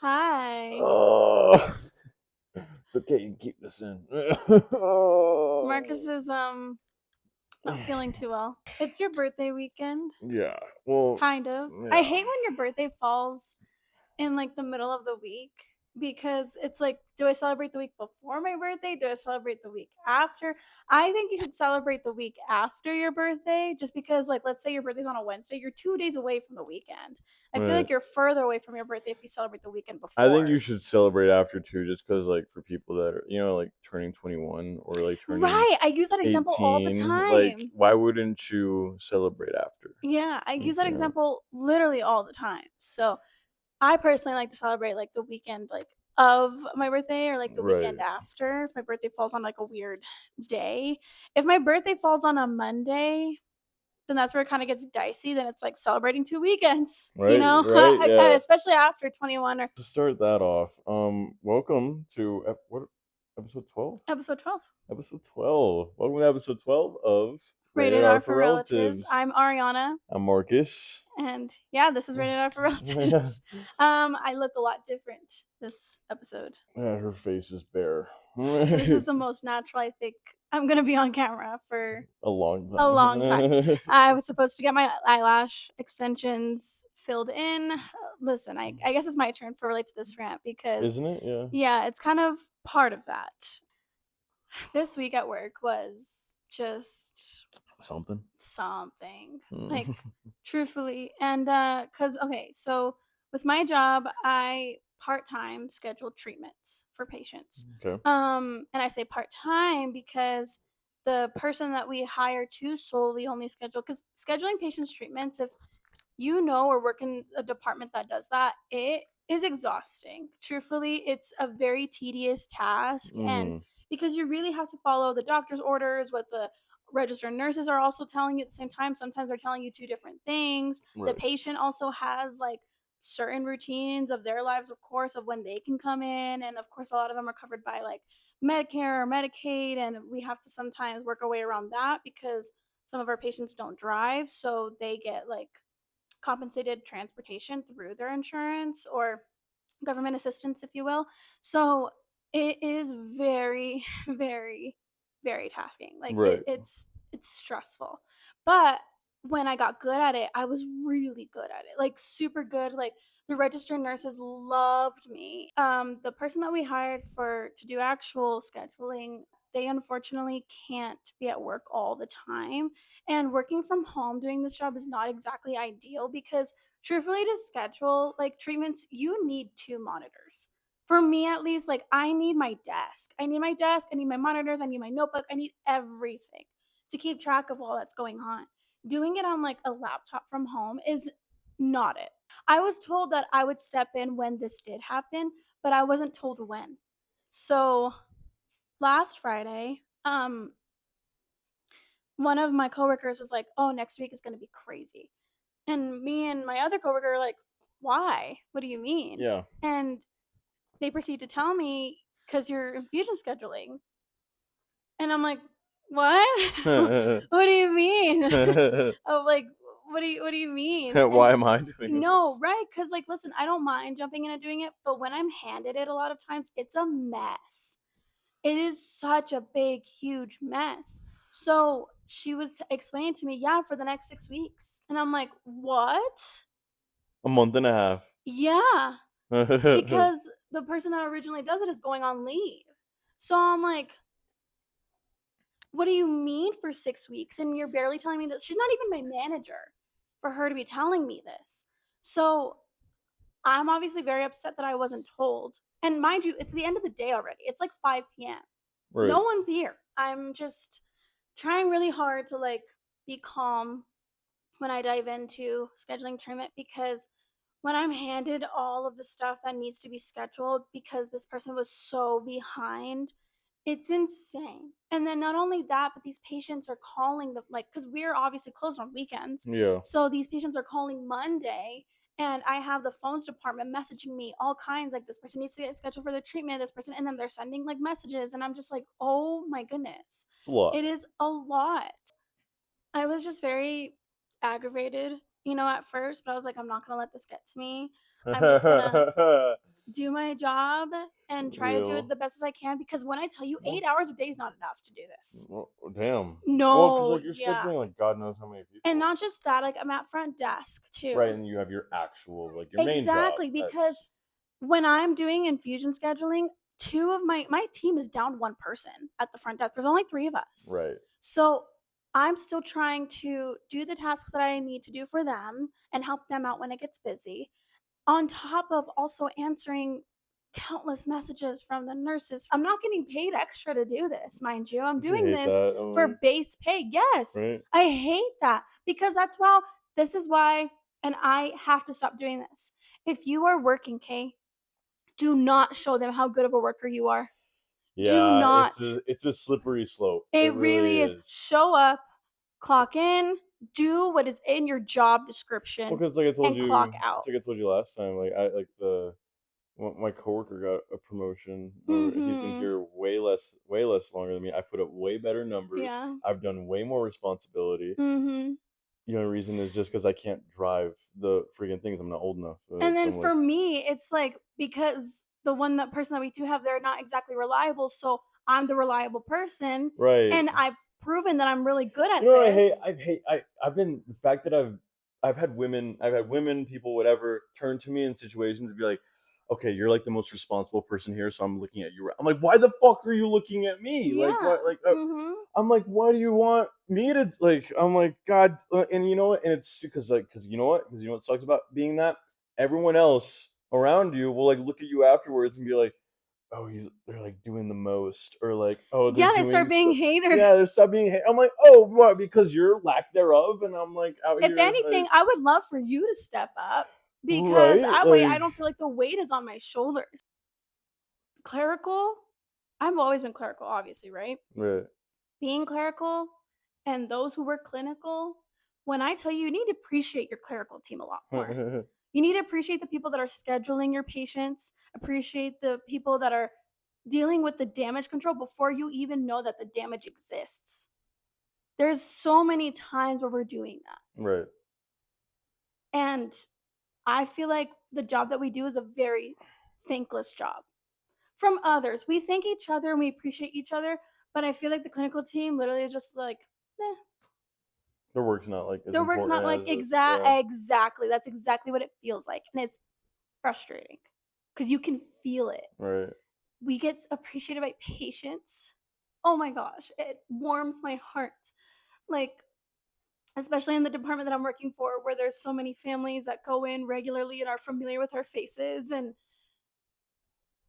Hi. Oh, it's okay. You can keep this in. Marcus is not feeling too well. It's your birthday weekend. Yeah. Well, Kind of. I yeah. hate when your birthday falls in like the middle of the week because it's like, do I celebrate the week before my birthday? Do I celebrate the week after? I think you should celebrate the week after your birthday just because, like, let's say your birthday's on a Wednesday, you're 2 days away from the weekend. I feel Right. like you're further away from your birthday if you celebrate the weekend I think you before. should celebrate after too, just because, like, for people that are, like, turning 21 or like turning Right. I use that example all the 18, like, time. why wouldn't you celebrate after? Yeah, I use that Yeah. example literally all the time. So, I personally like to celebrate, like, the weekend, like, of my birthday or, like, the weekend Right. after if my birthday falls on, like, a weird day. If my birthday falls on a Monday, then that's where it kinda gets dicey, then it's like celebrating 2 weekends, you Right. know? Right. Yeah. Especially after 21 or To start that off, welcome to what episode 12? episode 12. Episode 12. Welcome to episode 12 of Rated Rated R R for for relatives. Relatives. I'm Arianna, I'm Marcus. and yeah, this is Rated R for Yeah, relatives. I look a lot different this episode. her face is bare. This is A the most natural I think I'm gonna be on camera for long a long time. time. I was supposed to get my eyelash extensions filled in. Listen, I guess it's my turn for relate to this rant because Isn't it? Yeah. yeah, it's kind of part of that. This week at work was just Something. something. Like Mm. truthfully. And cuz okay, so with my job, I part-time schedule treatments for patients. Okay. And I say part-time because the person that we hire to solely only schedule cuz scheduling patients treatments if you know or work in a department that does that, it is exhausting. Truthfully, it's a very tedious task and Hmm. because you really have to follow the doctor's orders, what the registered nurses are also telling you at the same time. Sometimes they're telling you two different things. The Right. patient also has like certain routines of their lives, of course, of when they can come in. And of course, a lot of them are covered by like Medicare or Medicaid. And we have to sometimes work our way around that because some of our patients don't drive. So they get like compensated transportation through their insurance or government assistance, if you will. So it is very, very, very tasking. Like Right. it's stressful. But when I got good at it, I was really good at it. Like super good. Like the registered nurses loved me. The person that we hired for to do actual scheduling, they unfortunately can't be at work all the time. And working from home doing this job is not exactly ideal because truthfully to schedule like treatments, you need two monitors. For me at least, like I need my desk. I need my desk, I need my monitors, I need my notebook, I need everything to keep track of all that's going on. Doing it on like a laptop from home is not it. I was told that I would step in when this did happen, but I wasn't told when. So last Friday, one of my coworkers was like, "Oh, next week is going to be crazy." And me and my other coworker are like, "Why? What do you mean?" Yeah. And they proceed to tell me, "'Cause you're infusion scheduling." And I'm like, "What? What do you mean?" I'm like, "What do you mean?" And Why am I doing no, this? right? Because like, listen, I don't mind jumping in and doing it, but when I'm handed it a lot of times, it's a mess. It is such a big, huge mess. So she was explaining to me, "Yeah, for the next 6 weeks." And I'm like, "What?" A month and a half. Yeah, because the person that originally does it is going on leave. So I'm like, "What do you mean for 6 weeks? And you're barely telling me this?" She's not even my manager for her to be telling me this. So I'm obviously very upset that I wasn't told. And mind you, it's the end of the day already. It's like 5 p.m. Right. No one's here. I'm just trying really hard to like be calm when I dive into scheduling treatment because when I'm handed all of the stuff that needs to be scheduled because this person was so behind, it's insane. And then not only that, but these patients are calling the like because we're obviously closed on weekends. Yeah. So these patients are calling Monday and I have the phones department messaging me all kinds like this person needs to get scheduled for their treatment, this person, and then they're sending like messages, and I'm just like, oh my goodness. It's a lot. It is a lot. I was just very aggravated, at first, but I was like, I'm not gonna let this get to me. I'm just gonna do my job and try to do it real. the best as I can, because when I tell you Well, 8 hours a day is not enough to do this. well, damn. Well, because No, like you're yeah. scheduling like God knows how many And people, not just that, like, I'm at front desk right? too. And you have your actual like your main job. Exactly, because That's when I'm doing infusion scheduling, 2 of my team is down to 1 person at the front desk. There's only 3 of us. right. So, I'm still trying to do the tasks that I need to do for them and help them out when it gets busy, on top of also answering countless messages from the nurses. I'm not getting paid extra to do this, mind you. I'm Don't you doing hate this that? I'm for like, base pay. Yes, right? I hate that, because that's why this is why, and I have to stop doing this. If you are working, Kay, do not show them how good of a worker you are. Do Yeah, not. it's a slippery slope. It It really really is. is. Show up, clock in, do what is in your job Well, description, because like I told and clock you, it's out. like I told you last time. Like I like the my coworker got a promotion, or he's been Mhm. here way less longer than me. I put up way better numbers. Yeah. I've done way more responsibility. Mhm. The only reason is just because I can't drive the freaking things. I'm not old enough. And So then I'm like, for me, it's like, because the one that person that we do have, they're not exactly reliable, so I'm the reliable person, right. and I've proven that I'm really good You at know what I hate? this. I've been the fact that I've had women, people, whatever, turn to me in situations and be like, okay, you're like the most responsible person here, so I'm looking at you. I'm like, why the fuck are you looking at me? Like, Yeah. what? Like, Mhm. I'm like, why do you want me to like? I'm like, God, and you know what? And it's because you know what? Because you know what sucks about being that everyone else around you will like look at you afterwards and be like, oh, they're like doing the most, or like, oh, they're Yeah, they doing start being so. Yeah, they're haters. stop being. I'm like, oh, what? Because you're lack thereof, and I'm like out If here like, anything, I would love for you to step up, because right, that way I like, don't feel like the weight is on my shoulders. Clerical, I've always been clerical, obviously, right? right. Being clerical and those who work clinical, when I tell you, you need to appreciate your clerical team a lot more. You need to appreciate the people that are scheduling your patients, appreciate the people that are dealing with the damage control before you even know that the damage exists. There's so many times where we're doing that. right. And I feel like the job that we do is a very thankless job from others. We thank each other and we appreciate each other, but I feel like the clinical team literally is just like, eh, Their work's not like as their work's important not like as this. Yeah, exactly. That's exactly what it feels like. And it's frustrating because you can feel it. right. We get appreciated by patients. Oh my gosh, it warms my heart. Like, especially in the department that I'm working for, where there's so many families that go in regularly and are familiar with our faces, and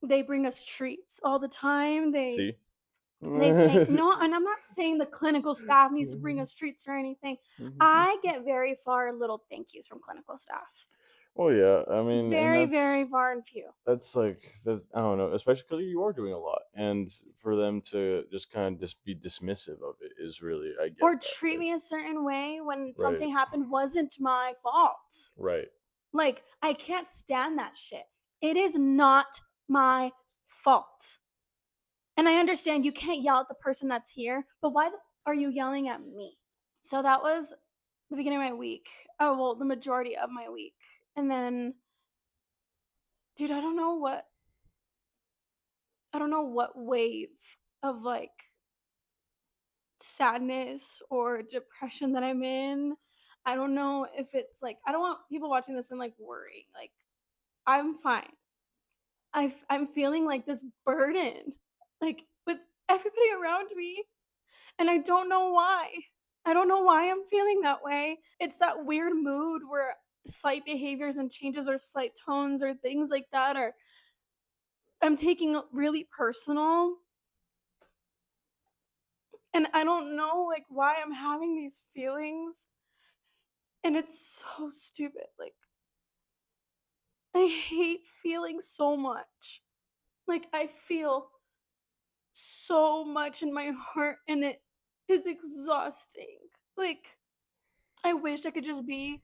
they bring us treats all the time. See. They thank no, and I'm not saying the clinical staff needs to bring us treats or anything. I get very far little thank yous from clinical staff. Well, yeah. I mean, and Very, very far and few. that's like that. I don't know, especially because you are doing a lot, and for them to just kind of just be dismissive of it is really, I get Or that. treat Like, me a certain way when right, something happened wasn't my fault. right, Like, I can't stand that shit. It is not my fault. And I understand you can't yell at the person that's here, but why are you yelling at me? So that was the beginning of my week. Oh, well, the majority of my week. And then, dude, I don't know what wave of like sadness or depression that I'm in. I don't know if it's like, I don't want people watching this and like worrying. Like, I'm fine. I'm feeling like this burden, like with everybody around me, and I don't know why. I don't know why I'm feeling that way. It's that weird mood where slight behaviors and changes or slight tones or things like that are I'm taking really personal, and I don't know like why I'm having these feelings, and it's so stupid. Like, I hate feeling so much. Like, I feel so much in my heart, and it is exhausting. Like, I wish I could just be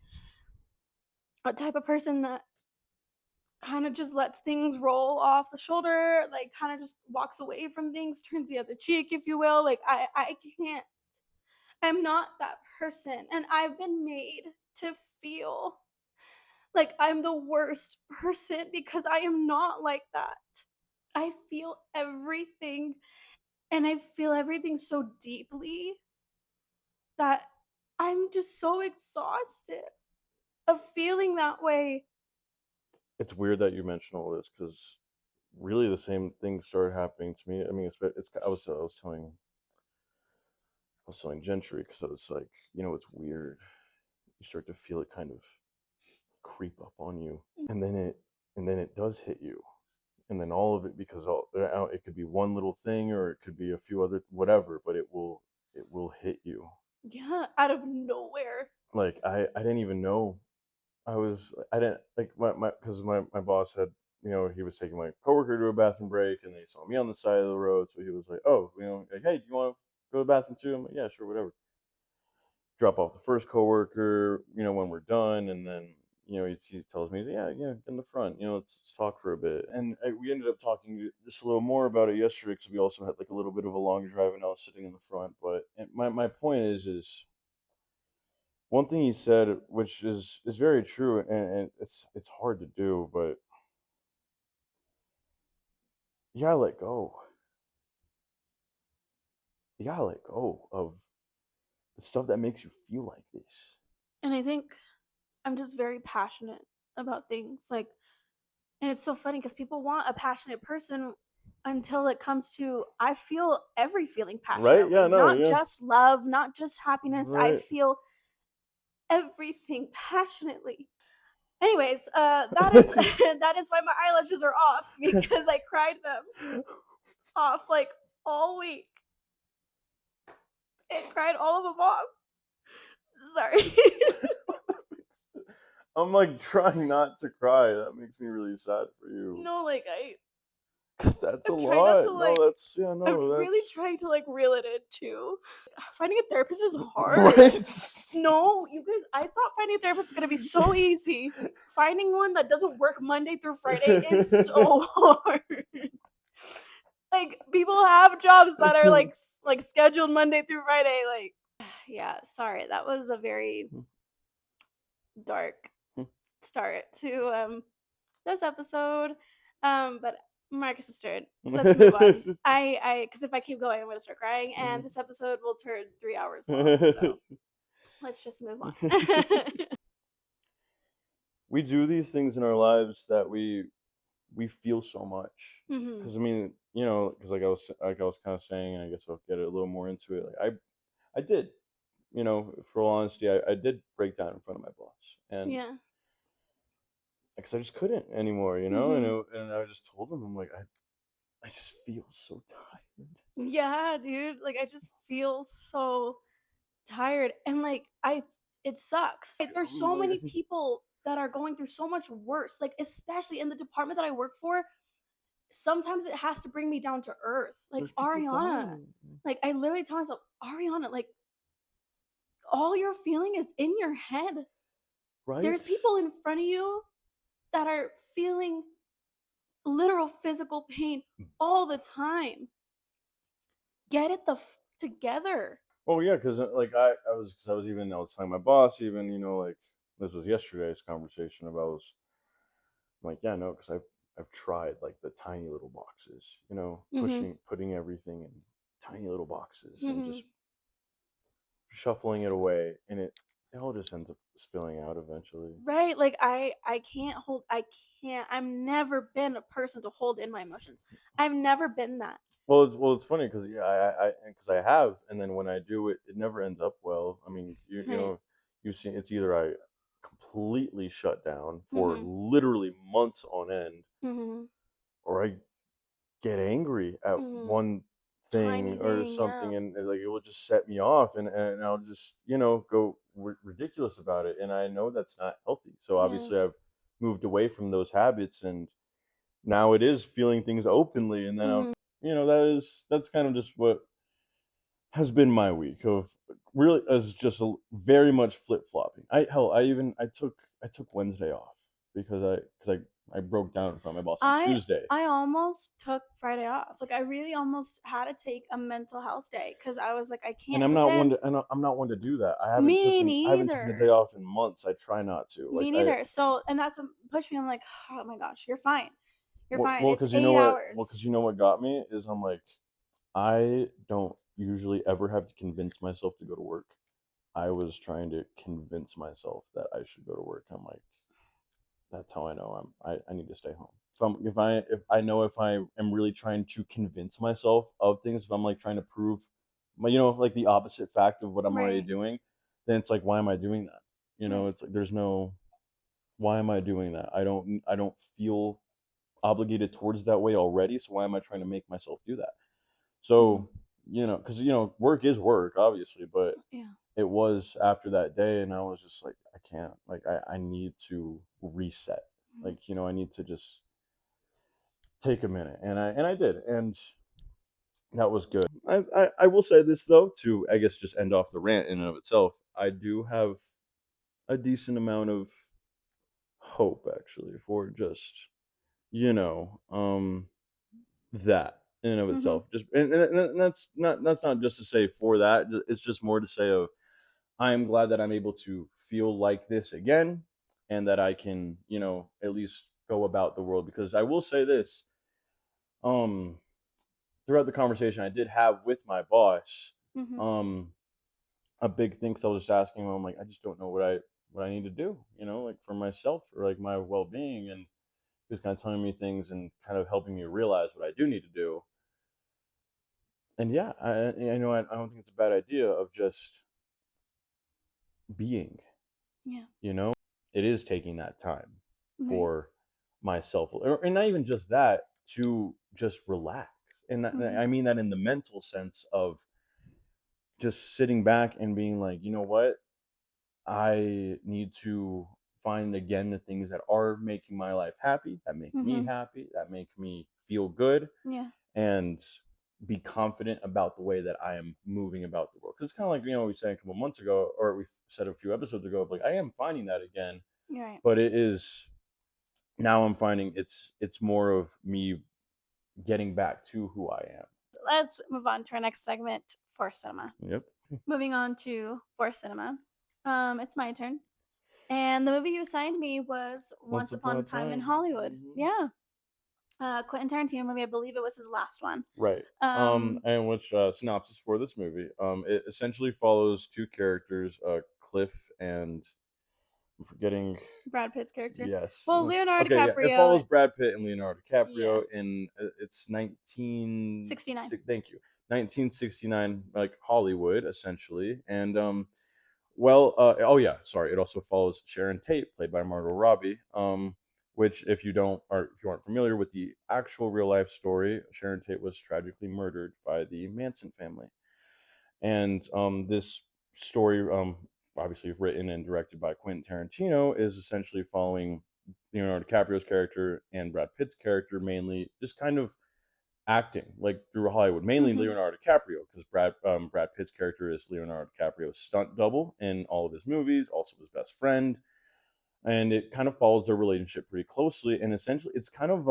a type of person that kind of just lets things roll off the shoulder, like kind of just walks away from things, turns the other cheek, if you will. Like, I can't. I'm not that person, and I've been made to feel Like, I'm the worst person because I am not like that. I feel everything, and I feel everything so deeply that I'm just so exhausted of feeling that way. It's weird that you mention all this because really the same thing started happening to me. I mean, it's I was telling Gentry because I was like, it's weird. You start to feel it kind of creep up on you, and then it does hit you, and then all of it because it could be one little thing or it could be a few other whatever, but it will hit you. Yeah, out of nowhere. Like I didn't even know I didn't like my because my boss had he was taking my coworker to a bathroom break and they saw me on the side of the road, so he was like, oh, like, hey, do you want to go to the bathroom too? I'm like, yeah, sure, whatever. Drop off the first coworker, when we're done, and then he tells me, yeah, yeah, in the front, let's talk for a bit, and we ended up talking just a little more about it yesterday because we also had like a little bit of a long drive, and I was sitting in the front. But my point is one thing he said, which is very true, and it's hard to do, but you gotta let go. You gotta let go of the stuff that makes you feel like this. And I think I'm just very passionate about things, like, and it's so funny because people want a passionate person until it comes to I feel every feeling Right? passionately, Yeah, no, not yeah. just love, not just happiness. I Right. feel everything passionately. Anyways, that is that is why my eyelashes are off because I cried them off like all week. I cried all of them off. Sorry. I'm like trying not to cry. That makes me really sad for you. No, like I 'Cause that's a I'm trying not to lot. No, like that's yeah, I'm no, really that's trying to like reel it in too. Finding a therapist is hard. right. No, you guys, I thought finding a therapist was gonna be so easy. Finding one that doesn't work Monday through Friday is so hard. Like people have jobs that are like scheduled Monday through Friday. Like, yeah, sorry, that was a very dark start to this episode. But Marcus is turn. Let's move on. Because if I keep going, I'm gonna start crying, and this episode will turn 3 hours long. So let's just move on. We do these things in our lives that we feel so much. Hmm. Because I mean, because like I was kind of saying, and I guess I'll get a little more into it. Like I did, for all honesty, I did break down in front of my boss, and Yeah. because I just couldn't anymore, and Hmm. and I just told him, I'm like, I just feel so tired. Yeah, dude. Like I just feel so tired, and like it sucks. Like, there's I'm so many like, people that are going through so much worse. Like especially in the department that I work for, sometimes it has to bring me down to earth. Like there's people Ariana, dying, like I literally tell myself, Ariana, like all you're feeling is in your head. There's right? people in front of you that are feeling literal physical pain all the time. Get it together. Oh yeah, because I was telling my boss even like this was yesterday's conversation about I'm like, yeah, no, because I've tried like the tiny little boxes, Mhm. putting everything in tiny little boxes and just Mhm. shuffling it away, and it all just ends up spilling out eventually. Right? Like I can't hold I can't I've never been a person to hold in my emotions. I've never been that. Well, it's funny because yeah, because I have, and then when I do it, it never ends up well. I mean, Right. you see, it's either I completely shut down for Mhm. literally months on end, Mhm. or I get angry at Mhm. one Tiny thing or thing, yeah. something, and like it will just set me off, and I'll just go ridiculous about it, and I know that's not healthy. So Yeah. obviously, I've moved away from those habits, and now it is feeling things openly, and then Mhm. that's kind of just what has been my week of really as just very much flip flopping. I took Wednesday off because I broke down in front of my boss on I Tuesday. I almost took Friday off. Like, I really almost had to take a mental health day because I was like, "I And can't." But then I'm not one to do that. me I haven't taken a day neither. off in months. I try not to. Me neither. So and that's what pushed me. I'm like, "Oh my gosh, you're fine. You're fine. It's because you know 8 what? Because hours." you know what got me is I'm like, I don't usually ever have to convince myself to go to work. I was trying to convince myself that I should go to work. I'm like, that's how I know I need to stay home. If I know if I am really trying to convince myself of things, if I'm like trying to prove my, like the opposite fact of what I'm already Right. doing, then it's like, why am I doing that? Right. It's like there's no, why am I doing that? I don't feel obligated towards that way already. So why am I trying to make myself do that? Mm, So, because work is work, obviously, but yeah. it was after that day, and I was just like, I can't. Like, I need to reset. Mhm. Like, I need to just take a minute, and I did, and that was good. I will say this though, to I guess just end off the rant in and of itself. I do have a decent amount of hope actually for just you know um that in and of Mhm. itself. Just and that's not just to say for that. It's just more to say of I am glad that I'm able to feel like this again, and that I can at least go about the world. Because I will say this, um, throughout the conversation I did have with my boss, Mhm. um, a big thing, because I was just asking him, I'm like, I just don't know what I need to do, like for myself or like my well being, and he was kind of telling me things and kind of helping me realize what I do need to do. And yeah, I don't think it's a bad idea of just being. Yeah. It is taking that time Right. for myself, and not even just that, to just relax. And Mhm. I mean that in the mental sense of just sitting back and being like, you know what, I need to find again the things that are making my life happy, that make me Mhm. happy, that make me feel good, Yeah. and be confident about the way that I am moving about the world. Because it's kind of like we said a couple months ago, or we said a few episodes ago, of like I am finding that again, You're right. but it is now I'm finding it's more of me getting back to who I am. Let's move on to our next segment, for cinema. Yep. Moving on to for cinema. It's my turn. And the movie you assigned me was Once Once upon Upon a a Time in time. Hollywood. Yeah. Quentin Tarantino movie. I believe it was his last one. Right. Um, And which synopsis for this movie? It essentially follows two characters, Cliff and I'm forgetting. Brad Pitt's character. Yes. Well, Leonardo Okay. Yeah. It DiCaprio. follows Brad Pitt and Leonardo Yeah. DiCaprio in it's 19. 69. Thank you. 1969, like Hollywood, essentially, and well, oh yeah, sorry. It also follows Sharon Tate, played by Margot Robbie. Which, if you aren't familiar with the actual real life story, Sharon Tate was tragically murdered by the Manson family. And this story, obviously written and directed by Quentin Tarantino, is essentially following Leonardo DiCaprio's character and Brad Pitt's character, mainly just kind of acting like through Hollywood, mainly Mhm. Leonardo DiCaprio, because Brad Pitt's character is Leonardo DiCaprio's stunt double in all of his movies, also his best friend, and it kind of follows their relationship pretty closely. And essentially, it's kind of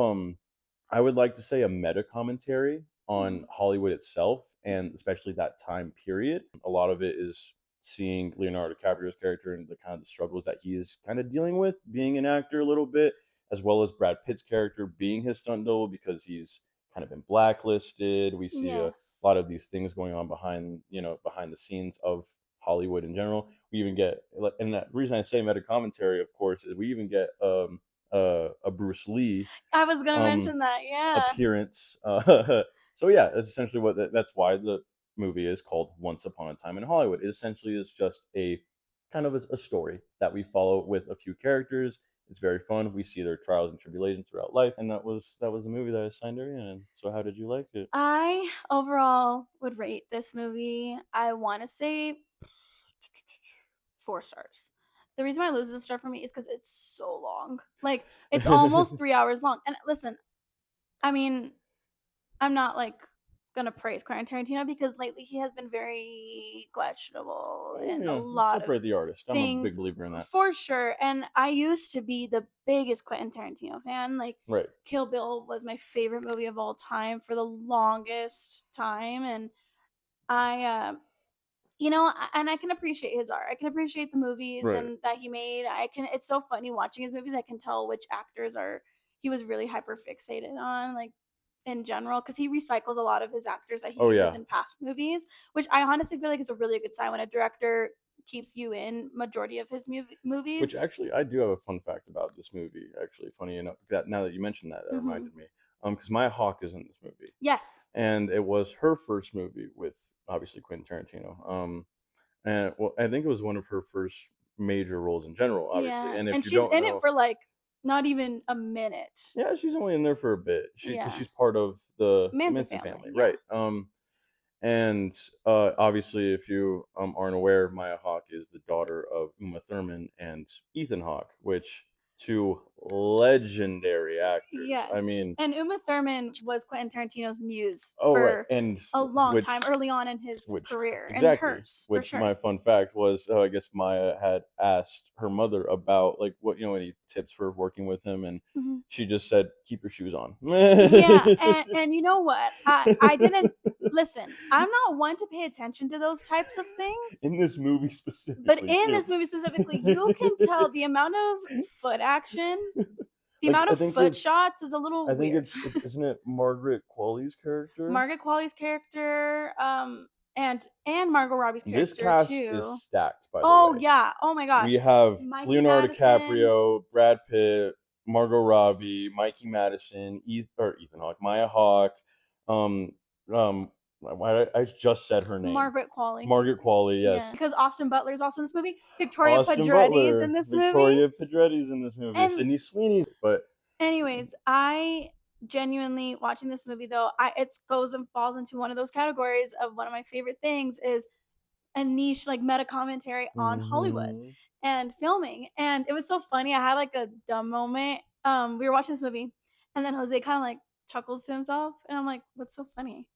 I would like to say a meta commentary on Mhm. Hollywood itself, and especially that time period. A lot of it is seeing Leonardo DiCaprio's character and the kind of the struggles that he is kind of dealing with being an actor a little bit, as well as Brad Pitt's character being his stunt double because he's kind of been blacklisted. We see a Yes. lot of these things going on behind the scenes of Hollywood in general. We even get, and the reason I say meta commentary, of course, is we even get a Bruce Lee I was gonna um mention that. Yeah. appearance. So yeah, that's essentially that's why the movie is called Once Upon a Time in Hollywood. It essentially is just a kind of a story that we follow with a few characters. It's very fun. We see their trials and tribulations throughout life, and that was the movie that I signed her in. So how did you like it? I overall would rate this movie, I want to say 4 stars. The reason why it loses a star for me is because it's so long. Like, it's almost 3 hours long. And listen, I mean, I'm not like gonna praise Quentin Tarantino because lately he has been very questionable Oh in a yeah, lot of separate the artist. I'm a big things, believer in that. for sure. And I used to be the biggest Quentin Tarantino fan. Like Right. Kill Bill was my favorite movie of all time for the longest time, and I and I can appreciate his art. I can appreciate the movies Right. and that he made. I can. It's so funny watching his movies. I can tell which actors are he was really hyper fixated on, like in general, because he recycles a lot of his actors that he Oh uses yeah. in past movies, which I honestly feel like is a really good sign when a director keeps you in majority of his Which movies. actually, I do have a fun fact about this movie. Actually, funny enough, that now that you mentioned that, that Hmm. reminded me. Because Maya Hawke is in this movie, Yes. and it was her first movie with obviously Quentin Tarantino. And well, I think it was one of her first major roles in general, obviously. Yeah, And if and you she's don't in it know, for like not even a minute. yeah, she's only in there for a bit. Because Yeah, she's part of the Manson Manson family. family, Yeah. right? And obviously, if you aren't aware, Maya Hawke is the daughter of Uma Thurman and Ethan Hawke, which two legendary actors. I Yes, mean, and Uma Thurman was Quentin Tarantino's muse oh right, for and a long which time, early on in his which career, and exactly, hers for which sure. my fun fact was, I guess Maya had asked her mother about like what any tips for working with him, and Mhm. she just said, "Keep your shoes on." Yeah, and you know what? I didn't listen. I'm not one to pay attention to those types of things, In this movie but specifically, in too. this movie specifically, you can tell the amount of foot action, the Like amount of foot shots is a I little think weird. it's isn't it Margaret Qualley's character? Margaret Qualley's character, and Margot Robbie's This character cast is too. stacked, by the Oh way. yeah. Oh my We gosh. have Mikey Leonardo Madison, DiCaprio, Brad Pitt, Margot Robbie, Mikey Madison, Ethan Hawke, Maya Hawke, um, why I just said her name, Margaret Qualley. Margaret Qualley, Yeah, yes, because Austin Butler is also in this movie. Victoria Austin Pedretti is in Butler, this movie. Victoria Pedretti's in this movie, And Sydney Sweeney's, but anyways, I genuinely watching this movie though, I it goes and falls into one of those categories of one of my favorite things is a niche like meta commentary on Hollywood mhm. and filming. And it was so funny. I had like a dumb moment. We were watching this movie, and then Jose kind of like chuckles to himself, and I'm like, "What's so funny?"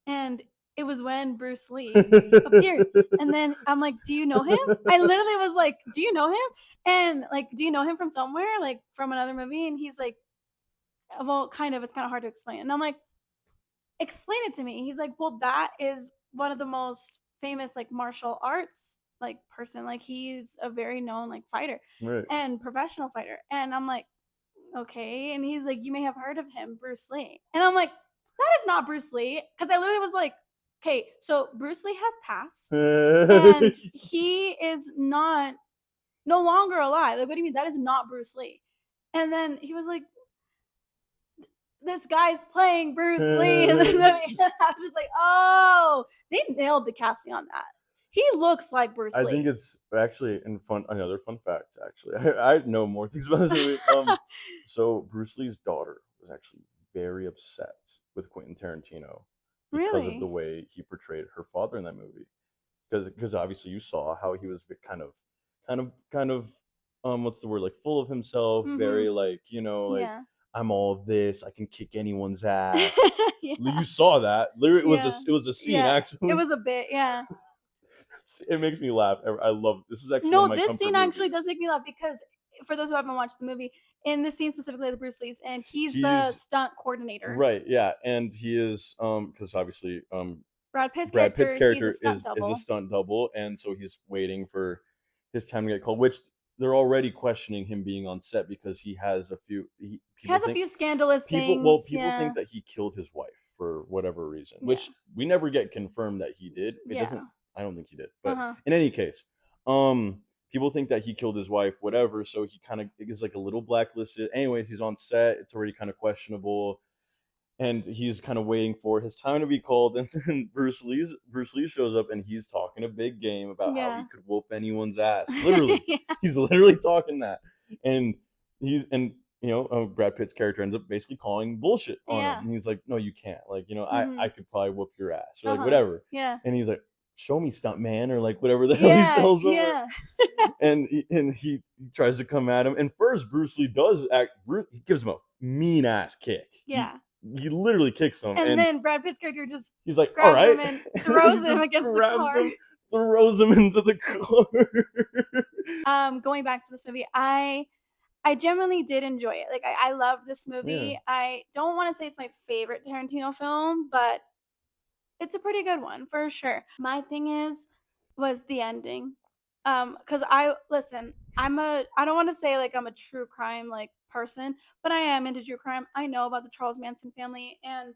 And it was when Bruce Lee appeared, and then I'm like, "Do you know him?" I literally was like, "Do you know him?" And like, "Do you know him from somewhere, like from another movie?" And he's like, "Well, kind of. It's kind of hard to explain." And I'm like, explain it to me. He's like, well, that is one of the most famous like martial arts like person. Like he's a very known like fighter Right. and professional fighter. And I'm like, okay. And he's like, you may have heard of him, Bruce Lee. And I'm like, that is not Bruce Lee. Cause I literally was like, okay, so Bruce Lee has passed and he is not no longer alive. Like, what do you mean? That is not Bruce Lee. And then he was like, this guy's playing Bruce Lee in this movie. And I was just like, oh, they nailed the casting on that. He looks like Bruce I think Lee. it's actually another fun fact. Actually, I know more things about this movie. So Bruce Lee's daughter was actually very upset with Quentin Tarantino because of the Really? way he portrayed her father in that movie. Because obviously you saw how he was kind of what's the word, like full of himself, Mm-hmm. very like like Yeah. I'm all this, I can kick anyone's ass. Yeah. You saw that. Literally, Yeah. it was a scene Yeah. It actually. was a bit, yeah. It makes me laugh. I love this. Is actually one of No, my this comfort scene actually does movies. make me laugh because for those who haven't watched the movie, in this scene specifically the Bruce Lee's, and he's the He's stunt coordinator. right, yeah, and he is because obviously Brad Pitt's Brad Pitt's character, he's a character stunt is a double. stunt double, and so he's waiting for his time to get called. Which they're already questioning him being on set because he has a few. He has a few scandalous things. People think Yeah. that he killed his wife for whatever reason, Yeah. which we never get confirmed that he did. It doesn't. Yeah. I don't think he did, but Uh-huh. in any case, um, people think that he killed his wife, whatever. So he kind of is like a little blacklisted. Anyways, he's on set. It's already kind of questionable, and he's kind of waiting for his time to be called. And then Bruce Lee shows up, and he's talking a big game about how he Yeah. could whoop anyone's ass. Literally, he's literally talking that, and and Brad Pitt's character ends up basically calling bullshit on him, Yeah. and he's like, "No, you can't. Like, I Mhm. could probably whoop your ass, or like Uh-huh. whatever." Yeah. And he's like, "Show me, stunt man," or like whatever the hell he Yeah. tells him. Yeah. And he tries to come at him. And first, Bruce Lee does act. He gives him a mean ass kick. Yeah. he literally kicks him, And and then Brad Pitt's character just he's like, "All grabs him right," and throws he him just against the grabs car. him, throws him into the car. Going back to this movie, I genuinely did enjoy it. Like I love this Yeah, movie. I don't want to say it's my favorite Tarantino film, but it's a pretty good one for sure. My thing was the ending. Cuz I listen, I don't want to say like I'm a true crime like person, but I am into true crime. I know about the Charles Manson family, and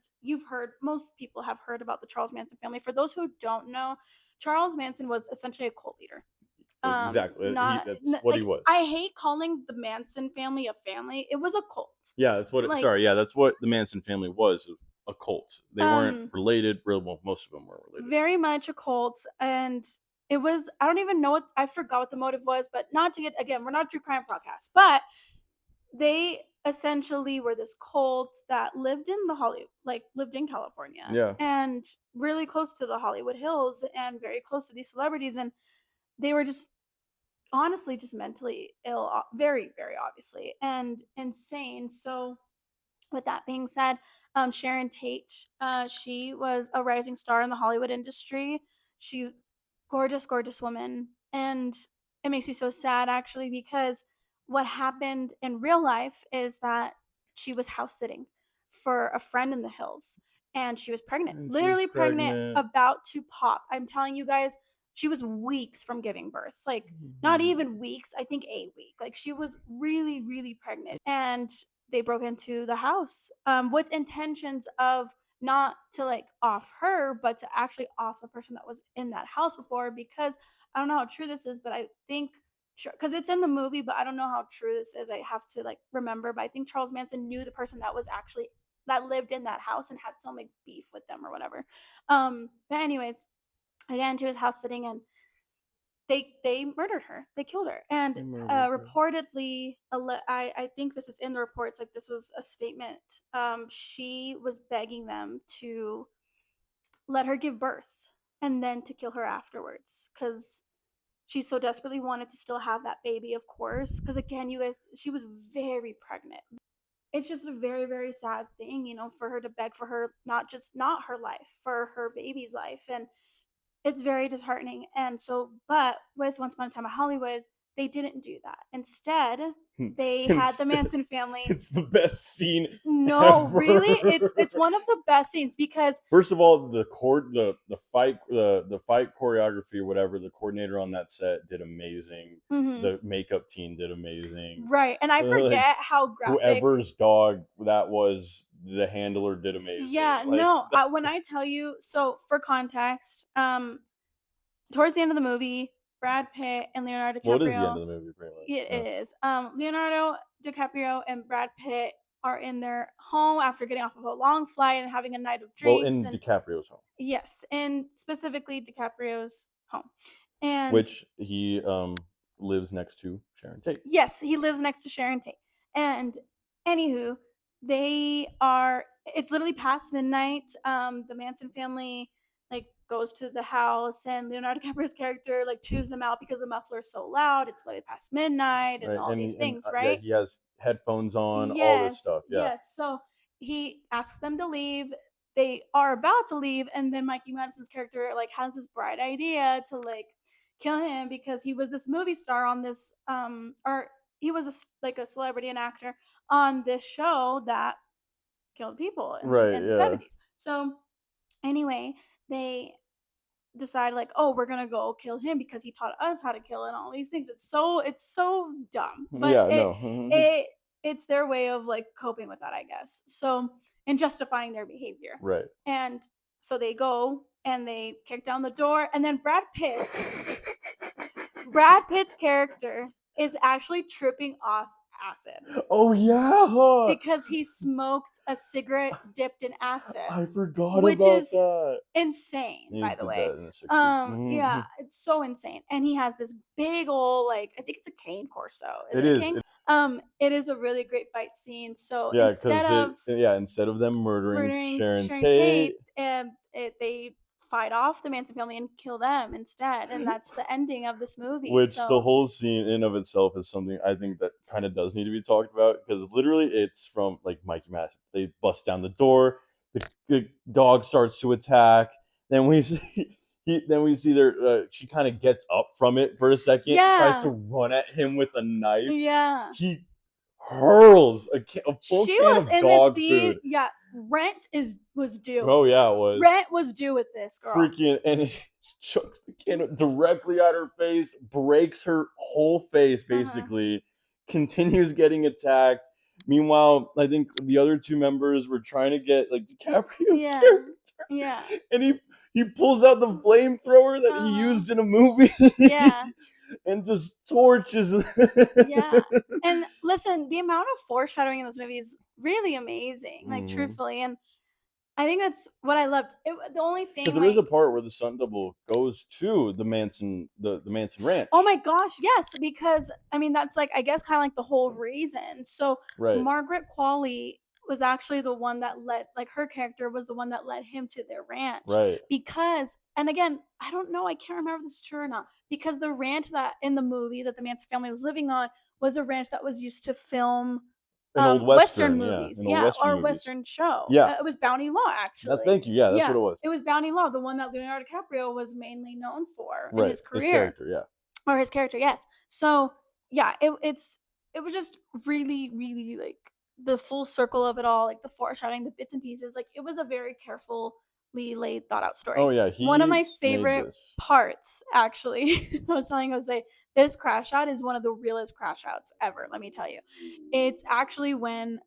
most people have heard about the Charles Manson family. For those who don't know, Charles Manson was essentially a cult leader. exactly. Not That's what he like I was. hate calling the Manson family a family. It was a cult. Yeah, that's what. Like Sorry, yeah, that's what the Manson family was. A cult. They weren't um related. Real well, most of them weren't related. very much a cult, and it was I don't even know what I forgot what the motive was, but not to get again, we're not a true crime podcast, but they essentially were this cult that lived in lived in California Yeah, and really close to the Hollywood Hills and very close to these celebrities, and they were just honestly just mentally ill, very, very obviously, and insane. So with that being said, Sharon Tate, she was a rising star in the Hollywood industry. She gorgeous, gorgeous woman. And it makes me so sad actually because what happened in real life is that she was house sitting for a friend in the hills and she was pregnant, and she was literally pregnant, pregnant. about to pop. I'm telling you guys, she was weeks from giving birth. Like not Mhm. even weeks, I think a week. Like she was really, really pregnant. And they broke into the house with intentions of not to like off her, but to actually off the person that was in that house before. Because I don't know how true this is, but I think because it's in the movie, but I don't know how true this is. I have to like remember, but I think Charles Manson knew the person that was actually that lived in that house and had some like beef with them or whatever. But anyways, again, she was house sitting and they murdered her. They killed her. And They murdered her. reportedly, I think this is in the reports. Like this was a statement. She was begging them to let her give birth and then to kill her afterwards because she so desperately wanted to still have that baby. Of course, because again, you guys, she was very pregnant. It's just a very very sad thing, for her to beg for her not her life, for her baby's life, and it's very disheartening. And so, but with Once Upon a Time in Hollywood, they didn't do that. Instead, they had the Instead, Manson family. it's the best scene No, really, it's ever. one of the best scenes because First of all, the fight choreography or whatever, the coordinator on that set did amazing. mhm, The makeup team did amazing. right, and I Like forget how graphic. whoever's dog that was, the handler did amazing. Yeah, Like no, when I tell you, so for context, towards the end of the movie, Brad Pitt and Leonardo well, it is the end DiCaprio. of the movie, pretty much. It Yeah. is. Leonardo DiCaprio and Brad Pitt are in their home after getting off of a long flight and having a night of Well, drinks. in And DiCaprio's home, yes, and specifically DiCaprio's home. And which he lives next to Sharon Tate. yes, he lives next to Sharon Tate. And anywho, it's literally past midnight. The Manson family like goes to the house and Leonardo DiCaprio's character like chews them out because the muffler's so loud. It's literally past midnight and Right, all these things, yeah, right? he has headphones on, all this Yes, stuff. Yeah, yes. So he asks them to leave. They are about to leave, and then Mikey Madison's character like has this bright idea to like kill him because he was this movie star on this or he was like a celebrity and actor on this show that killed people in the right, in the yeah, 70s. So anyway, they decide like, oh, we're gonna go kill him because he taught us how to kill and all these things. It's so dumb, but yeah. it No, it it's their way of like coping with that, I guess. So and justifying their behavior. right. And so they go and they kick down the door, and then Brad Pitt's character is actually tripping off acid Oh yeah, because he smoked a cigarette dipped in acid, I forgot which about is that. insane, He by the did way. that in the 60s. Yeah, it's so insane. And he has this big old like I think it's a cane corso. Is It it a is. cane? It is a really great fight scene. So Yeah, instead because of instead of them murdering murdering Sharon Sharon Tate, Tate, they fight off the Manson family and kill them instead, and that's the ending of this movie. Which the So whole scene in of itself is something I think that kind of does need to be talked about because literally it's from like Mikey Mass. They bust down the door, the dog starts to attack. Then we see then we see there she kind of gets up from it for a second, tries to yeah, run at him with a knife. yeah. He hurls a full She can was of in this dog scene. food. Yeah, rent is was due. Oh yeah, it was Rent was due with this girl. freaking, and he chucks the can directly at her face, breaks her whole face Uh-huh. basically, continues getting attacked. Meanwhile, I think the other two members were trying to get like DiCaprio's Yeah. Yeah. character, and he pulls out the flamethrower that he Uh-huh. used in a movie Yeah. and just torches. Yeah. And listen, the amount of foreshadowing in this movie is really amazing, like Mhm. truthfully. And I think that's what I loved. The only Because thing there is a like part where the stunt double goes to the Manson oh ranch. my gosh, yes, because I mean that's like I guess kind of like the whole reason. So Right, Margaret Qualley was actually the one that led like her character was the one that led him to their ranch right. because and again, I don't know, I can't remember if this is true or not because the ranch that in the movie that the Manson family was living on was a ranch that was used to film An old western western, yeah, movies. an old Yeah, western or movies. western show. Yeah, It was Bounty Law that actually. thank you, yeah, that's what Yeah, it was. it was Bounty Law, the one that Leonardo DiCaprio was mainly known for in Right, his his career. character, yeah. Or his character, yes. So, yeah, it was just really, really, like, the full circle of it all, like, the foreshadowing, the bits and pieces, like, it was a very carefully laid, thought out Oh, story. yeah, One of he my made favorite this. parts, actually, I was telling Jose, this crash out is one of the realest crash outs ever, let me tell you. It's actually when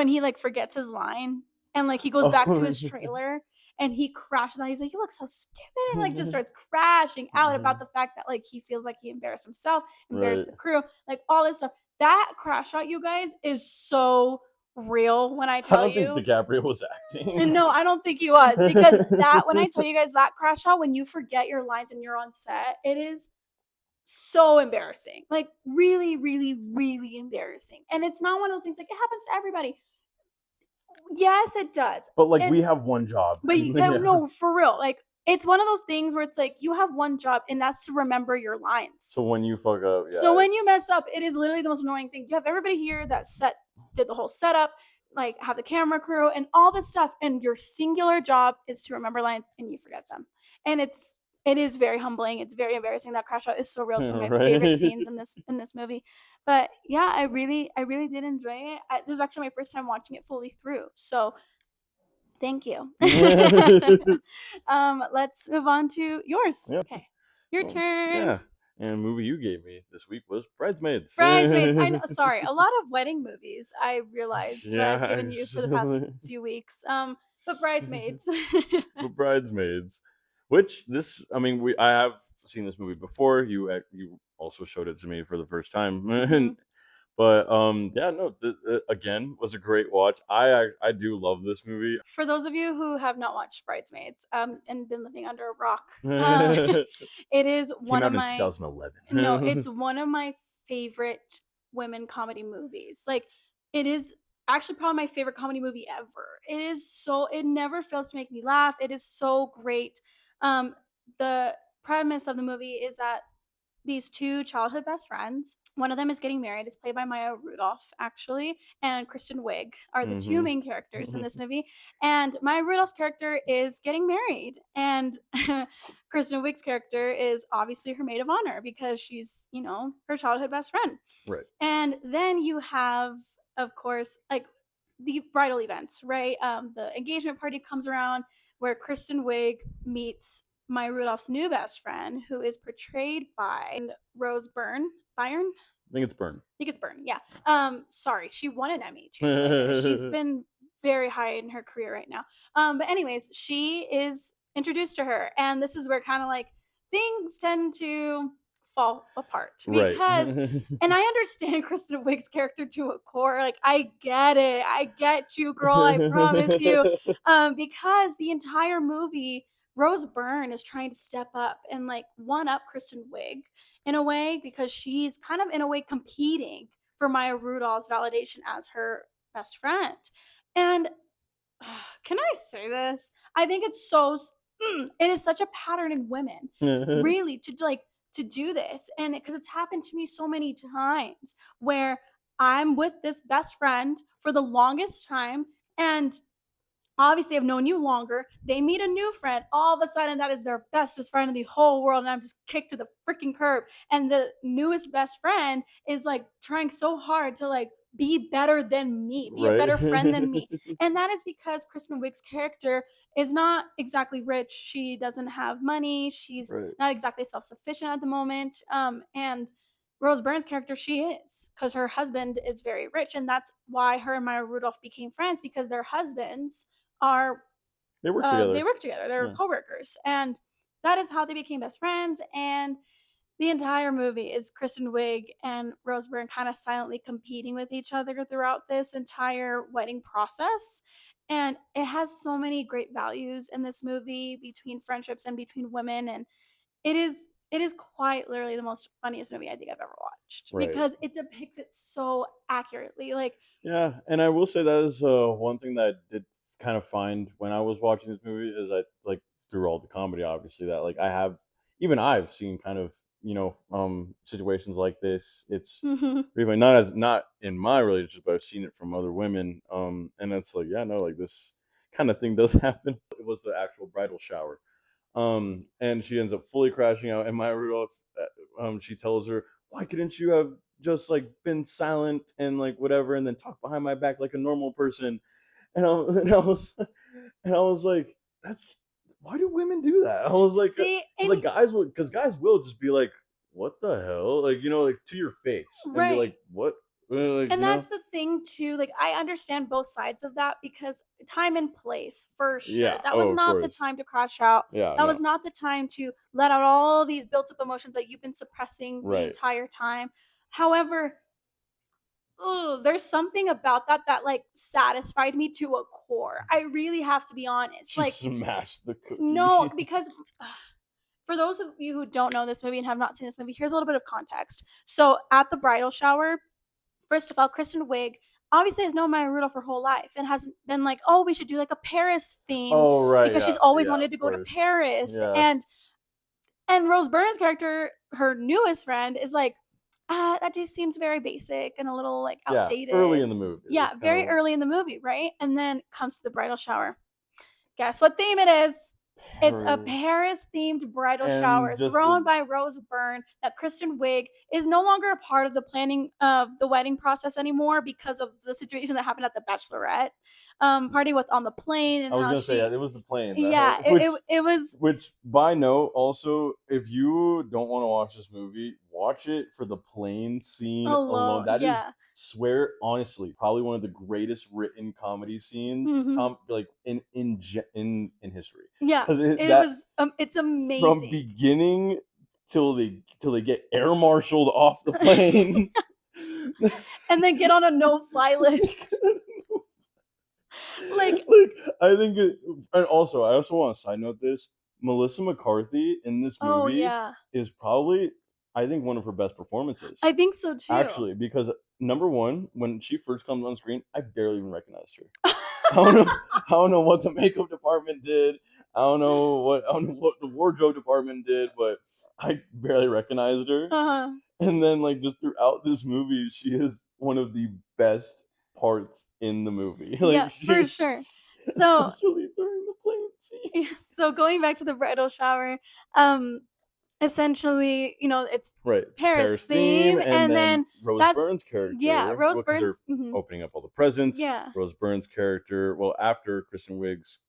he, like, forgets his line and, like, he goes back to Oh, his trailer and he crashes out. He's like, "You look so stupid," and like just starts crashing out about the fact that like he feels like he embarrassed himself, embarrassed right. the crew, like all this stuff. That crash out, you guys, is so real when I I tell don't think you. DiCaprio was And acting. no, I don't think he was because that when I tell you guys that crash out, when you forget your lines and you're on set, it is so embarrassing. Like really, really, really embarrassing. And it's not one of those things like it happens to everybody. Yes, it does. But, like, we And have one job, but and yeah. no, for real. Like it's one of those things where it's like you have one job and that's to remember your So lines. when you fuck up, So yeah, when you mess it's up, it is literally the most annoying thing. You have everybody here that did the whole setup, like have the camera crew and all this stuff, and your singular job is to remember lines and you forget them. And it is very humbling. It's very embarrassing. That crash out is so real. It's one of my favorite right? scenes in this movie. But yeah, I really did enjoy it. It was actually my first time watching it fully through. So thank you. Let's move on to yours. Yep. Okay, your Well, turn. yeah, and the movie you gave me this week was Bridesmaids. Bridesmaids. I know. Sorry, a lot of wedding movies. I realized that I've Yeah, given you for the past actually. few weeks. But bridesmaids. But Bridesmaids, which this, I mean, I have seen this movie before. You also showed it to me for the first time, Mhm. but yeah, no, again was a great watch. I do love this movie. For those of you who have not watched Bridesmaids, and been living under a rock, it is Came one of out in my no, 2011. it's one of my favorite women comedy movies. Like, it is actually probably my favorite comedy movie ever. It is so it never fails to make me laugh. It is so great. The premise of the movie is that these two childhood best friends. One of them is getting married. It's played by Maya Rudolph, actually, and Kristen Wiig are the two hmm main characters in this movie. And Maya Rudolph's character is getting married, and Kristen Wiig's character is obviously her maid of honor because she's, you know, her childhood best friend. Right. And then you have, of course, like the bridal events, right? The engagement party comes around where Kristen Wiig meets Maya Rudolph's new best friend, who is portrayed by Rose Byrne. I think it's Burn. I think it's Byrne, yeah. Sorry, she won an Emmy too. Like she's been very high in her career right now. But anyways, she is introduced to her, and this is where kind of like things tend to fall apart Right. because and I understand Kristen Wiig's character to a core. Like I get it. I get you, girl. I promise you. Because the entire movie, Rose Byrne is trying to step up and like one up Kristen Wiig in a way because she's kind of in a way competing for Maya Rudolph's validation as her best friend. And can I say this? I think it's so it is such a pattern in women, really, to like to do this, and because it's happened to me so many times where I'm with this best friend for the longest time, and obviously I've known you longer. They meet a new friend. All of a sudden, that is their bestest friend in the whole world. And I'm just kicked to the freaking curb. And the newest best friend is like trying so hard to like be better than me, be a Right. better friend than me. And that is because Kristen Wiig's character is not exactly rich. She doesn't have money. She's Right. not exactly self sufficient at the moment. And Rose Byrne's character, she is, because her husband is very rich. And that's why her and Maya Rudolph became friends, because their husbands are They work they together. work together. They're Yeah. coworkers, and that is how they became best friends. And the entire movie is Kristen Wiig and Rose Byrne kind of silently competing with each other throughout this entire wedding process. And it has so many great values in this movie between friendships and between women. And it is quite literally the most funniest movie I think I've ever watched, Right. because it depicts it so accurately. Like, Yeah, and I will say that is one thing that I did kind of find when I was watching this movie is that like through all the comedy, obviously that like I've seen kind of situations like this. It's mhm, really not in my relationship, but I've seen it from other women. And it's like yeah, no, like this kind of thing does happen. It was the actual bridal shower. And she ends up fully crashing out. And Maya Rudolph, she tells her, "Why couldn't you have just like been silent and like whatever, and then talk behind my back like a normal person?" And and I was like, "That's why do women do that?" I was like, see, because and because guys will just be like, "What the hell?" Like like to your face and be right. like, "What?" Like And that's the thing too, like, I understand both sides of that, because time and place, for sure. Yeah. That was Oh, of not the course. time to crash out. Yeah. That No. was not the time to let out all these built up emotions that you've been suppressing the Right. entire time. However, there's something about that that, like, satisfied me to a core. I really have to be honest. She Like, smashed the no, cookie. because for those of you who don't know this movie and have not seen this movie, here's a little bit of context. So, at the bridal shower, first of all, Kristen Wiig obviously has known Maya Rudolph her whole life and hasn't been like, "Oh, we should do like a Paris theme," Oh, right, because she's yes, always yeah, wanted of to go to course. Paris. Yeah. And Rose Byrne's character, her newest friend, is like, that just seems very basic and a little like Yeah, early outdated." in the movie, Yeah, it's kind very of early in the movie, right? And then comes to the bridal shower. Guess what theme it is? It's a Paris Paris themed bridal and shower just thrown the by Rose Byrne, that Kristen Wiig is no longer a part of the planning of the wedding process anymore because of the situation that happened at the bachelorette party with on the plane, I and was how gonna say, yeah, she, it was the plane that yeah, it was, by note, also, if you don't wanna watch this movie, watch it for the plane scene alone. alone. That is, Yeah. swear honestly, probably one of the greatest written comedy scenes, Hmm. like, in history. Yeah. 'Cause It that was it's from amazing. beginning till they get air marshaled off the plane. And then get on a no fly list. Like, Like I think it, and also I also want to side note this. Melissa McCarthy in this oh movie yeah. is probably I think one of her best I performances. think so too. Actually, because number one, when she first comes on screen, I barely even recognized her. I don't know. I don't know what the makeup department did. I don't know what the wardrobe department did, but I barely recognized her. Uh-huh. And then like just throughout this movie, she is one of the best parts in the movie. Yeah, Like she for sure. is, So, especially during the plane scene. yeah, so going back to the bridal shower, um, essentially, it's Right, it's Paris Paris theme, theme, and and then then Rose that's Byrne's yeah, character, Rose well, because Byrne's they're mhm, opening up all the presents. yeah. Rose Byrne's character, well, after Kristen Wiig's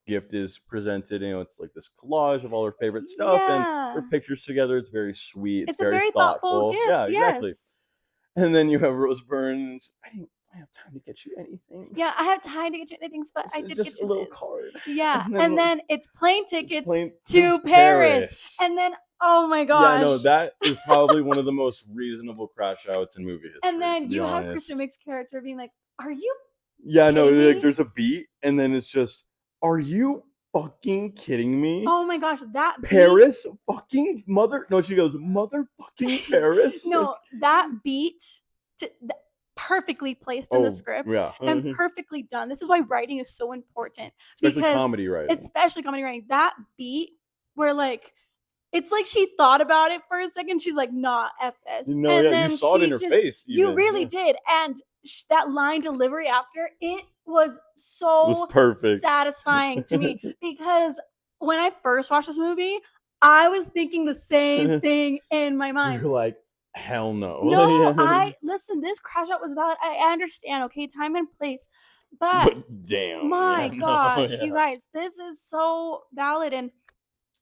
gift is presented, it's like this collage of all her favorite stuff and their Yeah. pictures together. It's very sweet. It's It's a very very thoughtful thoughtful. gift, Yeah, exactly. yes. And then you have Rose Byrne's. I didn't have time to get you anything. Yeah, I have time to get you anything, but I It's did just get a you little this. card. Yeah, And and then then it's plane it's tickets plain to to Paris, Paris. and then, oh my Yeah, no, gosh. that is probably one of the most reasonable crash outs in movie And history, to then be you have Kristen honest. Wiig's character being like, "Are you Yeah, no, kidding like me?" there's a beat, and then it's just, are you fucking kidding me? Oh my gosh, that beat. Paris? Fucking mother? No, she goes, motherfucking Paris? Like, No, that beat to th perfectly placed in the Oh, script yeah. and perfectly done. This is why writing is so important Especially because comedy writing. especially comedy writing, that beat where like it's like she thought about it for a second. She's like, "Nah, F this." Yeah, And you then saw it in she her just face you even, really yeah. did. And that line delivery after, it was It was so perfect. satisfying to me because when I first watched this movie, I was thinking the same thing in my mind. You're like, "Hell no." No, Yeah. listen, this crash out was valid. I understand, okay, time and place. But But damn, yeah, my no, gosh, you yeah. guys, this is so valid. And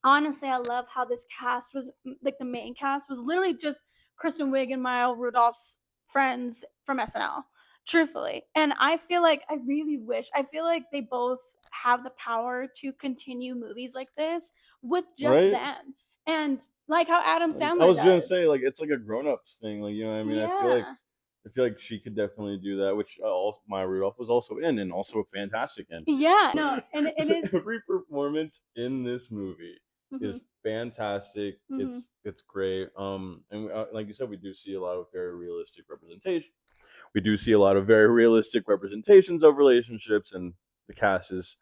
honestly, I love how this cast was like the main cast was literally just Kristen Wiig and Maya Rudolph's friends from SNL, truthfully. And I feel like I really wish, I feel like they both have the power to continue movies like this with just Right? them. And like how Adam I Sandler was gonna say, does. like, it's like a grown-ups thing, like, you know what I mean? Yeah. I feel like she could definitely do that, which, Maya Rudolph was also in, and also fantastic in. Yeah. No, and it is. Every performance in this movie Mhm. is fantastic. Mhm. It's great. And like you said, we do see a lot of very realistic representation. We do see a lot of very realistic representations of relationships, and the cast is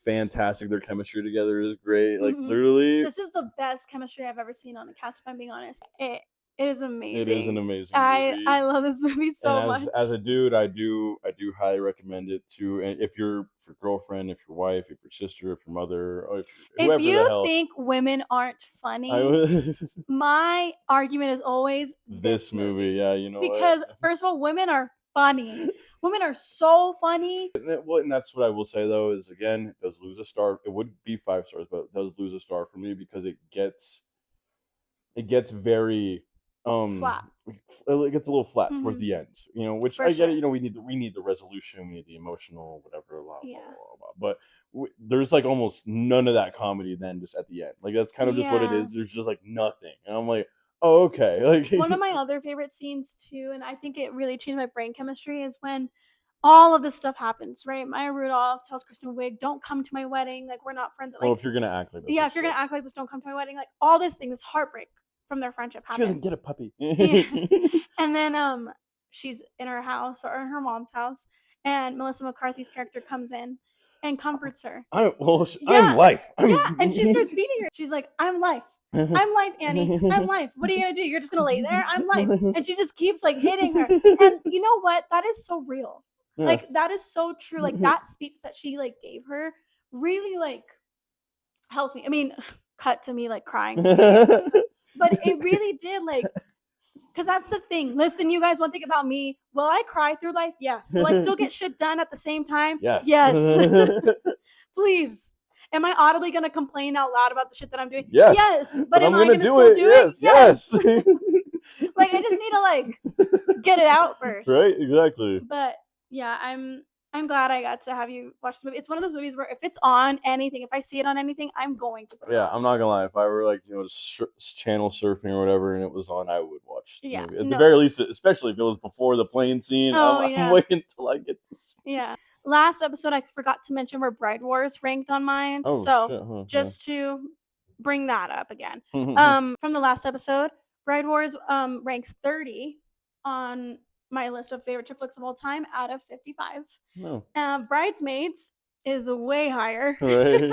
fantastic. Their chemistry together is great. Like Mhm. literally, This is the best chemistry I've ever seen on a cast, if I'm being honest. It is it is an amazing. amazing movie. I love this movie And so as much. a dude, I do highly recommend it to. And if your girlfriend, if your wife, if your sister, if your mother, or if If whoever the you hell, think women aren't I funny, was my argument is always this this movie. movie. Yeah, you know what? Because first of all, women are funny. Women are so funny. And that's what I will say though is again, it does lose a star. It would be 5 stars, but it does lose a star for me because it gets very Flat. it gets a little flat towards Mhm. the end, you know, which For I get it, you sure. know, we need the resolution, we need the emotional whatever, blah blah Yeah. blah, blah, blah. But there's like almost none of that comedy then just at the end, like that's kind of just what it Yeah. is. There's just like nothing, and I'm like, oh okay. One of Like my other favorite scenes too, and I think it really changed my brain chemistry, is when all of this stuff happens, right? Maya Rudolph tells Kristen Wiig, "Don't come to my wedding. Like we're not friends." well, Like, if you're gonna act like this, yeah, this if you're gonna sucks. act like this, don't come to my wedding. Like all this thing, this heartbreak from their friendship She doesn't get happens. a puppy. Yeah. And then she's in her house or in her mom's house, and Melissa McCarthy's character comes in and comforts her. I'm Yeah, life. yeah, I'm and she starts beating her. She's like, "I'm life. I'm life, Annie. I'm life. What are you gonna do? You're just gonna lay there? I'm life." And she just keeps like hitting her. And you know what? That is so real. Yeah. Like that is so true. Like that speech that she like gave her really like helped me. I mean, cut to me like crying beginning of this episode. But it really did like because that's the thing. Listen, you guys, one thing about me. Will I cry through life? Yes. Will I still get shit done at the same time? Yes. Yes. Please. Am I audibly going to complain out loud about the shit that I'm doing? Yes. Yes. But But am I'm I gonna going to do still it. do it? Yes. Yes. Yes. Like, I just need to, like, get it out first. Right? Exactly. But yeah, I'm glad I got to have you watch this movie. It's one of those movies where if it's on anything, if I see it on anything, I'm going to put it Yeah, I'm on. not gonna lie. If I were like, you know, channel surfing or whatever, and it was on, I would watch the Yeah. movie. At the No. very least, especially if it was before the plane scene, Oh I'm yeah. waiting until I get to see. Yeah. Last episode, I forgot to mention where Bride Wars ranked on mine. Oh So shit! Huh? Yeah. just to bring that up again. From the last episode, Bride Wars ranks 30 on my list of favorite chick flicks of all time out of 55. No. Bridesmaids is way higher. Right.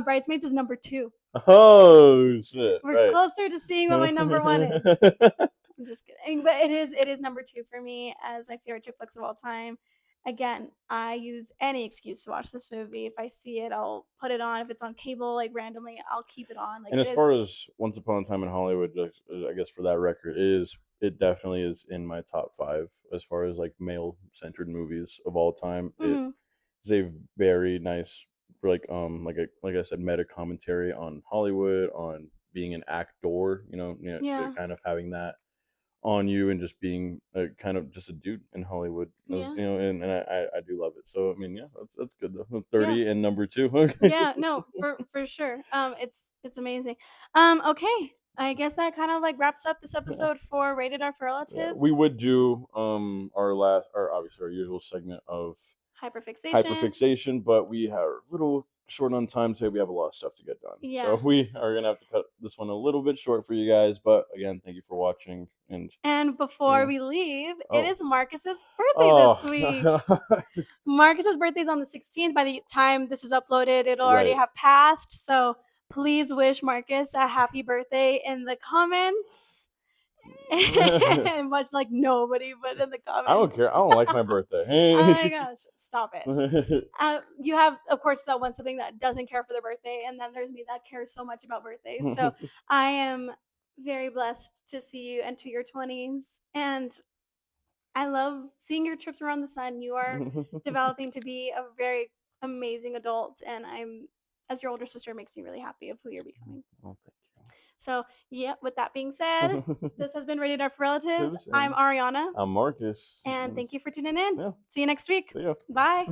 Bridesmaids is number 2. Oh shit! We're Right. closer to seeing what my number 1 is. I'm just kidding, but it is number 2 for me as my favorite chick flicks of all time. Again, I use any excuse to watch this movie. If I see it, I'll put it on. If it's on cable, like randomly, I'll keep it on. Like And it as is. far as Once Upon a Time in Hollywood, I guess for that record, it definitely is in my top 5 as far as like male centered movies of all time. It Mm-hmm. is a very nice, like I said, meta commentary on Hollywood, on being an actor. Yeah, kind of having that on you and just being a kind of just a dude in Hollywood, as yeah, you know, and I do love it. So I mean, yeah, that's good though. yeah, 30 and number 2. Okay. yeah. No, for sure. It's amazing. Okay. I guess that kind of like wraps up this Yeah. episode for Rated R for Yeah, Relatives. we would do our obviously our usual segment of Hyperfixation. hyperfixation, but we have a little short on time today. We have a lot of stuff to get done, so Yeah. we are gonna have to cut this one a little bit short for you guys. But again, thank you for watching, and And before yeah. we leave, it Oh, is Marcus's birthday this oh, week. Marcus's birthday is on the 16th. By the time this is uploaded, it'll already right. have passed. So please wish Marcus a happy birthday in the comments. Much like nobody, but in the I don't comments. care. I don't like my Oh birthday. my gosh, stop it. You have, of course, that one sibling that doesn't care for their birthday, and then there's me that cares so much about birthdays. So I am very blessed to see you enter your 20s, and I love seeing your trips around the sun. You are developing to be a very amazing adult, and as your older sister, it makes me really happy of who you're becoming. Oh, So, yeah, with that being said, thank you. this has been Rated R for Relatives. Tips, I'm and Arianna, I'm Marcus. and And thank you for tuning in. yeah, See you next week. see ya. Bye.